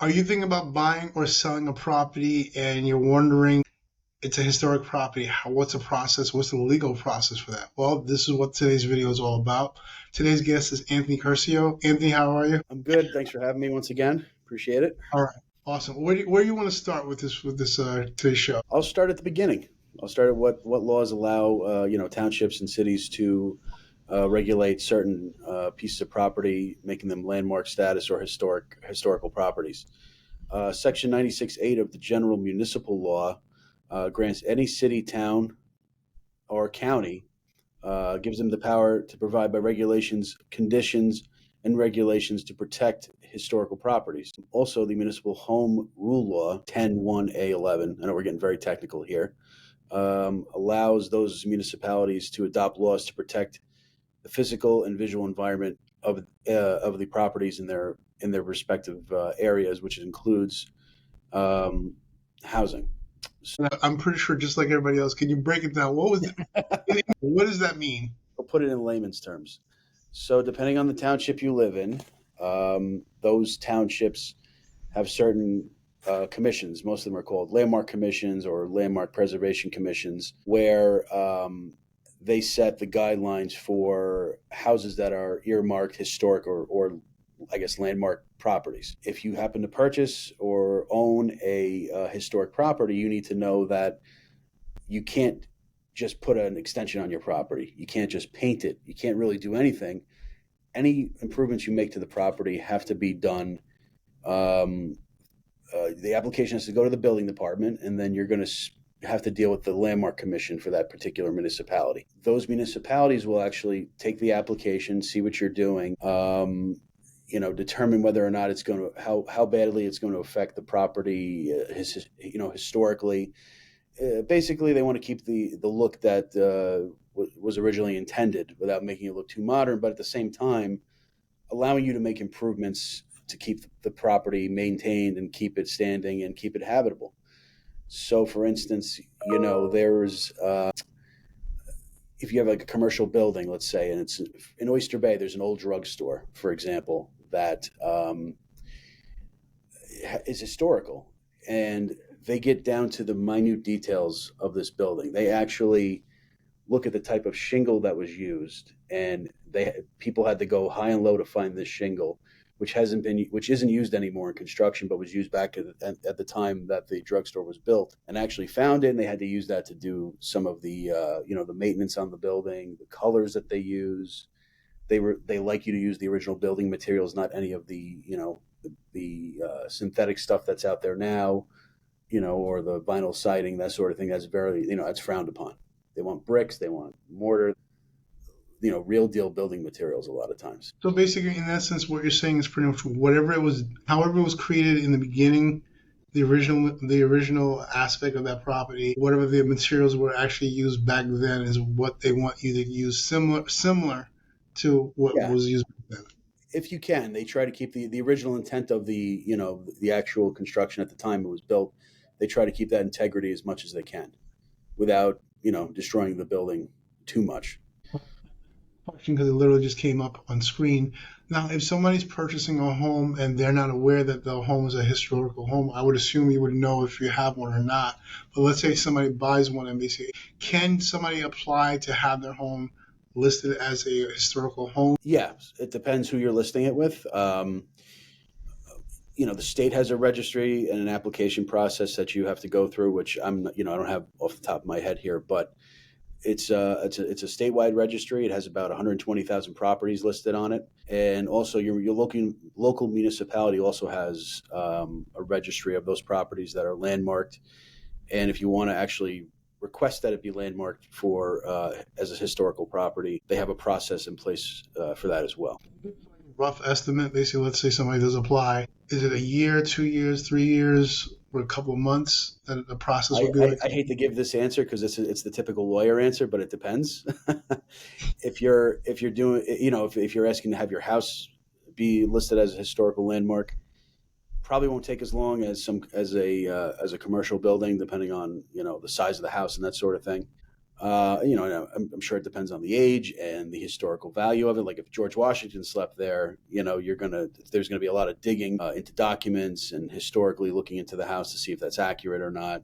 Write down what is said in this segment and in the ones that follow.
Are you thinking about buying or selling a property and you're wondering it's a historic property? What's the process? What's the legal process for that? Well, this is what today's video is all about. Today's guest is Anthony Curcio. Anthony, how are you? I'm good. Thanks for having me once again. Appreciate it. All right, awesome. Where do you want to start with this today's show? I'll start at the beginning. I'll start at what laws allow townships and cities to regulate certain pieces of property, making them landmark status or historical properties. Section 96(8) of the General Municipal Law grants any city, town, or county, gives them the power to provide by regulations, conditions, and regulations to protect historical properties. Also, the Municipal Home Rule Law 10(1)(a)(11), I know we're getting very technical here, allows those municipalities to adopt laws to protect the physical and visual environment of the properties in their respective areas, which includes housing. I'm pretty sure, just like everybody else, can you break it down? What does that mean? I'll put it in layman's terms. So depending on the township you live in, those townships have certain commissions. Most of them are called landmark commissions or landmark preservation commissions, where they set the guidelines for houses that are earmarked historic or I guess landmark properties. If you happen to purchase or own a historic property, you need to know that you can't just put an extension on your property. You can't just paint it. You can't really do anything. Any improvements you make to the property have to be done. The application has to go to the building department, and then you're going to have to deal with the landmark commission for that particular municipality. Those municipalities will actually take the application, see what you're doing, determine whether or not it's going to, how badly it's going to affect the property, historically. Basically, they want to keep the look that was originally intended without making it look too modern, but at the same time, allowing you to make improvements to keep the property maintained and keep it standing and keep it habitable. So, for instance, there's if you have like a commercial building, let's say, and it's in Oyster Bay, there's an old drugstore, for example, that is historical, and they get down to the minute details of this building. They actually look at the type of shingle that was used, and people had to go high and low to find this shingle, which isn't used anymore in construction, but was used back at the time that the drugstore was built, and actually found it. And they had to use that to do some of the the maintenance on the building, the colors that they use. They like you to use the original building materials, not any of the synthetic stuff that's out there now, or the vinyl siding, that sort of thing. That's that's frowned upon. They want bricks, they want mortar, real deal building materials a lot of times. So basically, in that sense, what you're saying is pretty much however it was created in the beginning, the original aspect of that property, whatever the materials were actually used back then is what they want you to use, similar to what was used back then. If you can, they try to keep the original intent of the actual construction at the time it was built. They try to keep that integrity as much as they can without, destroying the building too much. Question, because it literally just came up on screen. Now, if somebody's purchasing a home and they're not aware that the home is a historical home, I would assume you would know if you have one or not. But let's say somebody buys one and they say, can somebody apply to have their home listed as a historical home? Yeah, it depends who you're listing it with. The state has a registry and an application process that you have to go through, which I don't have off the top of my head here, but it's a statewide registry. It has about 120,000 properties listed on it, and also your local municipality also has a registry of those properties that are landmarked. And if you want to actually request that it be landmarked for as a historical property, they have a process in place for that as well. Rough estimate, basically, let's say somebody does apply. Is it a year, 2 years, 3 years, or a couple of months that the process would be like? I hate to give this answer because it's the typical lawyer answer, but it depends. If you're doing, if you're asking to have your house be listed as a historical landmark, probably won't take as long as a commercial building, depending on the size of the house and that sort of thing. And I'm sure it depends on the age and the historical value of it. Like if George Washington slept there, there's gonna be a lot of digging into documents and historically looking into the house to see if that's accurate or not.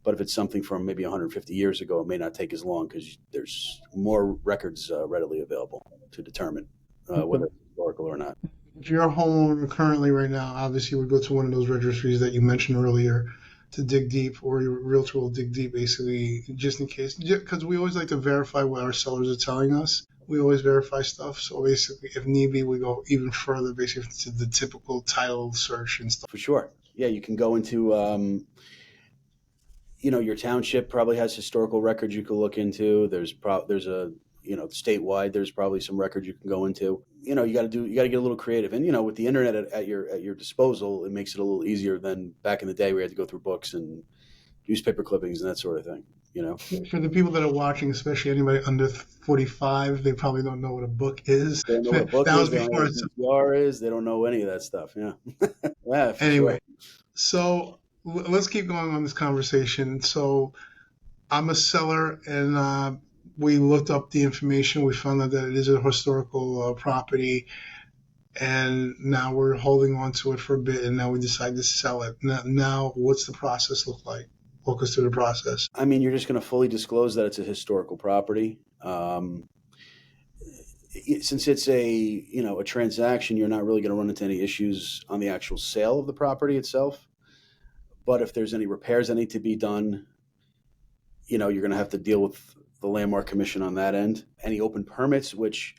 But if it's something from maybe 150 years ago, it may not take as long because there's more records readily available to determine whether it's historical or not. If you're a homeowner currently right now, obviously you would go to one of those registries that you mentioned earlier to dig deep, or your realtor will dig deep, basically, just in case. Because we always like to verify what our sellers are telling us. We always verify stuff. So basically, if need be, we go even further, basically, to the typical title search and stuff. For sure. Yeah, you can go into, your township probably has historical records you can look into. There's statewide, there's probably some records you can go into. You got to get a little creative. And, with the internet at your disposal, it makes it a little easier than back in the day where you had to go through books and newspaper clippings and that sort of thing. For the people that are watching, especially anybody under 45, they probably don't know what a book is. They don't know what a book is. They don't know what a CPR is. They don't know any of that stuff. Yeah. Yeah. Anyway, so let's keep going on this conversation. So I'm a seller, and we looked up the information. We found out that it is a historical property, and now we're holding on to it for a bit, and now we decide to sell it. Now what's the process look like? Walk us through the process. I mean, you're just going to fully disclose that it's a historical property. Since it's a transaction, you're not really going to run into any issues on the actual sale of the property itself. But if there's any repairs that need to be done, you're going to have to deal with the Landmark Commission on that end. Any open permits, which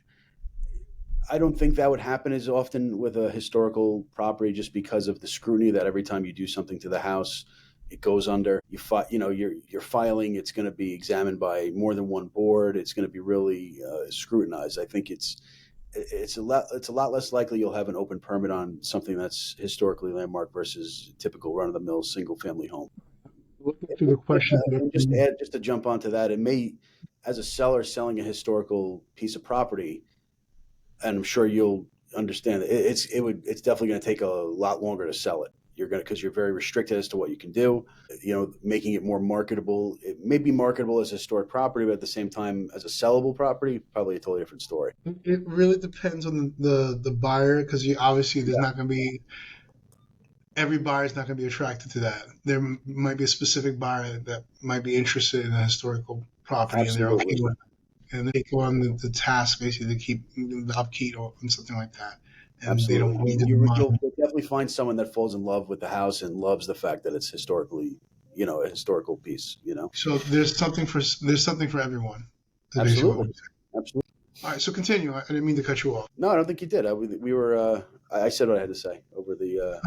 I don't think that would happen as often with a historical property, just because of the scrutiny that every time you do something to the house, it goes under. You're filing. It's going to be examined by more than one board. It's going to be really scrutinized. I think it's a lot less likely you'll have an open permit on something that's historically landmarked versus typical run-of-the-mill single-family home. Looking through the questions, just to jump onto that, it may, as a seller selling a historical piece of property, and I'm sure you'll understand that it's definitely going to take a lot longer to sell it. Because you're very restricted as to what you can do. Making it more marketable. It may be marketable as a historic property, but at the same time, as a sellable property, probably a totally different story. It really depends on the buyer, because obviously there's not going to be every buyer is not going to be attracted to that. There might be a specific buyer that might be interested in a historical property. Absolutely. And they're okay with it. And they go on the task basically to keep the upkeep or something like that. And absolutely. You'll definitely find someone that falls in love with the house and loves the fact that it's historically, a historical piece. So there's something for everyone. Absolutely. All right, so continue. I didn't mean to cut you off. No, I don't think you did. I said what I had to say over the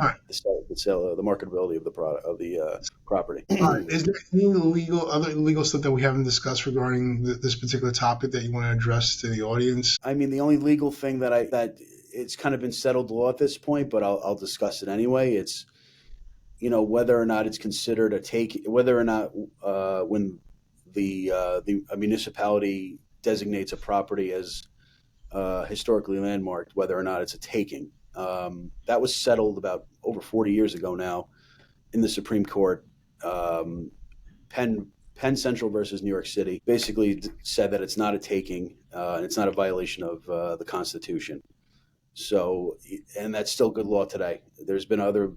sale, the marketability of the product of the property. All right. Is there any other legal stuff that we haven't discussed regarding this particular topic that you want to address to the audience? I mean, the only legal thing that it's kind of been settled law at this point, but I'll discuss it anyway. It's whether or not it's considered a take, whether or not when a municipality designates a property as historically landmarked, whether or not it's a taking. That was settled about over 40 years ago now in the Supreme Court. Penn Central versus New York City basically said that it's not a taking and it's not a violation of the Constitution. So, and that's still good law today. There's been other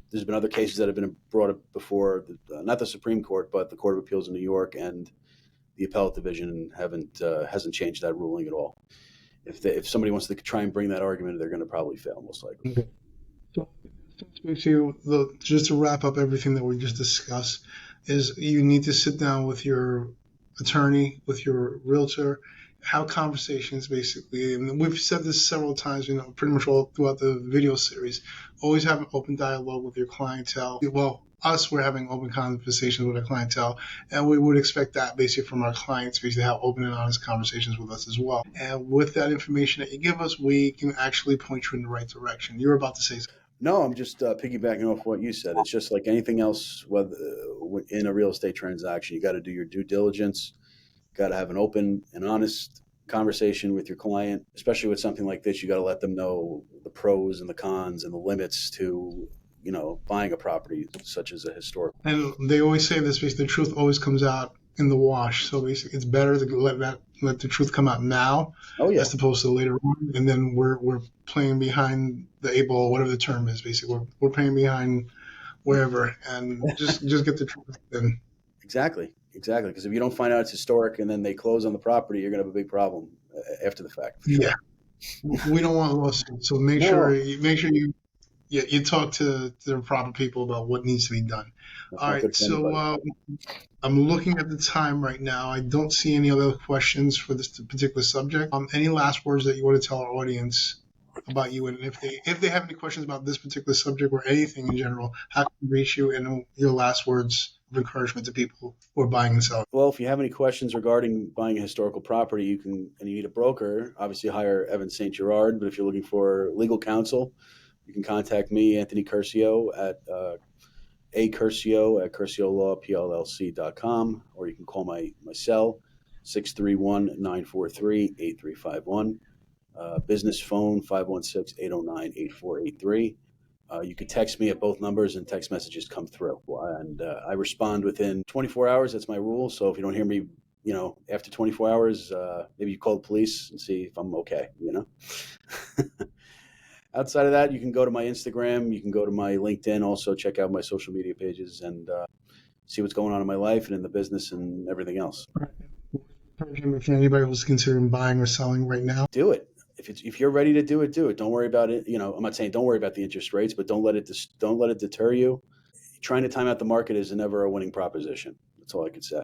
cases that have been brought up before, not the Supreme Court, but the Court of Appeals in New York and the Appellate Division hasn't changed that ruling at all. If somebody wants to try and bring that argument, they're going to probably fail, most likely. Okay. So, just to wrap up everything that we just discussed, is you need to sit down with your attorney, with your realtor, have conversations basically. And we've said this several times, pretty much all throughout the video series. Always have an open dialogue with your clientele. Well, we're having open conversations with our clientele, and we would expect that basically from our clients, basically have open and honest conversations with us as well. And with that information that you give us, we can actually point you in the right direction. You're about to say something. No, I'm just piggybacking off what you said. It's just like anything else, whether in a real estate transaction, you got to do your due diligence. Got to have an open and honest conversation with your client, especially with something like this. You got to let them know the pros and the cons and the limits to, buying a property such as a historic. And they always say this because the truth always comes out in the wash. So basically, it's better to let the truth come out now, Oh yeah, as opposed to later on. And then we're playing behind the eight ball, whatever the term is. Basically, we're playing behind wherever, and just get the truth. And exactly. Because if you don't find out it's historic and then they close on the property, you're going to have a big problem after the fact for yeah, sure. we don't want lawsuits. So No, make sure you you talk to the proper people about what needs to be done. that's All not right. good for So anybody. I'm looking at the time right now. I don't see any other questions for this particular subject. Any last words that you want to tell our audience about you, and if they have any questions about this particular subject or anything in general, how can we reach you? And your last words of encouragement to people who are buying and selling. Well, if you have any questions regarding buying a historical property, you can, and you need a broker, obviously hire Evan Saint-Gerard. But if you're looking for legal counsel, you can contact me, Anthony Curcio, at acurcio@curciolawplc.com, or you can call my cell, 631-943-8351. Business phone, 516-809-8483. You can text me at both numbers, and text messages come through. And I respond within 24 hours. That's my rule. So if you don't hear me, after 24 hours, maybe you call the police and see if I'm okay, Outside of that, you can go to my Instagram. You can go to my LinkedIn. Also, check out my social media pages and see what's going on in my life and in the business and everything else. If anybody was considering buying or selling right now, Do it. If you're ready to do it, do it. Don't worry about it. I'm not saying don't worry about the interest rates, but don't let it deter you. Trying to time out the market is never a winning proposition. That's all I could say.